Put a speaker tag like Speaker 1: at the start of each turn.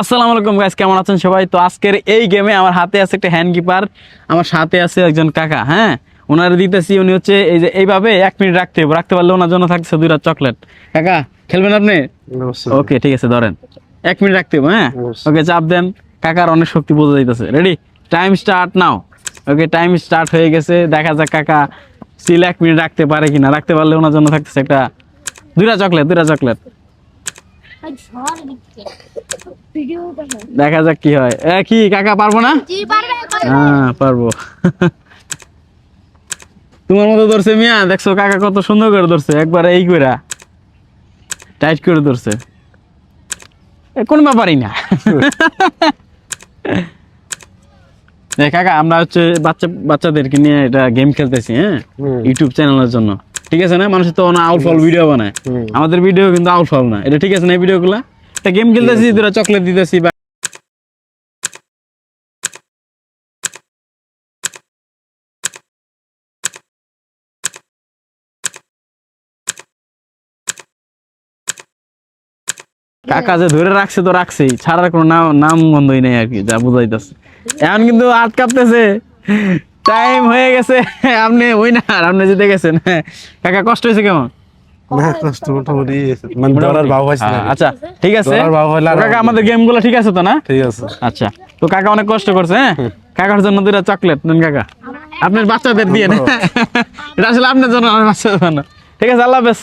Speaker 1: আসসালামু আলাইকুম গাইস, কেমন আছেন সবাই? তো আজকের এই গেমে আমার হাতে আছে একটা হ্যান্ড কিপার, আমার সাথে আছে একজন কাকা। হ্যাঁ, ওনারে দিতেছি। উনি হচ্ছে এই যে এইভাবে 1 মিনিট রাখতে পারলে ওনার জন্য থাকছে 2টা চকলেট। কাকা খেলবেন আপনি? ওকে ঠিক আছে, ধরেন 1 মিনিট রাখতে হবে। হ্যাঁ ওকে, চাপ দেন। কাকার অনেক শক্তি বোঝা যাইতেছে। Ready, time start now. Okay, time start হয়ে গেছে। দেখা যাক কাকা স্টিল 1 মিনিট রাখতে পারে কিনা। রাখতে পারলে ওনার জন্য থাকতেছে একটা 2টা চকলেট। দেখা যাক কি হয়। কি কাকা পারবো না? হ্যাঁ পারবো। তোমার মতো ধরছে মিয়া, দেখছো কাকা কত সুন্দর করে ধরছে, একবার এই কইরা টাইট করে ধরছে। কোন ব্যাপারই না। কাকা আমরা হচ্ছে বাচ্চাদেরকে নিয়ে এটা গেম খেলতেছি। হ্যাঁ, ইউটিউব চ্যানেলের জন্য। ঠিক আছে না? মানুষ তো আউল ফল ভিডিও বানায়, আমাদের ভিডিও কিন্তু আউল ফল না। এটা ঠিক আছে না? এই ভিডিওগুলা একটা গেম খেলতেছি, দুটা চকলেট দিতেছি। কাকা যে ধরে রাখছে তো রাখছেই, ছাড়ার কোনো নাম বন্ধই নেই আর কি, যা বুঝাইতেছে। এখন কিন্তু আটকাতেছে, টাইম হয়ে গেছে। আপনি উইনার, আপনি জিতে গেছেন। কাকা কষ্ট হয়েছে কেমন? আচ্ছা ঠিক আছে কাকা, আমাদের গেম গুলো ঠিক আছে তো না? ঠিক আছে। আচ্ছা, তো কাকা অনেক কষ্ট করছে। হ্যাঁ, কাকার জন্য 2টা চকলেট নেন কাকা, আপনার বাচ্চাদের দিয়ে। এটা আসলে আপনার জন্য, আমার বাচ্চাদের জন্য। ঠিক আছে, আল্লাহ হাফেজ।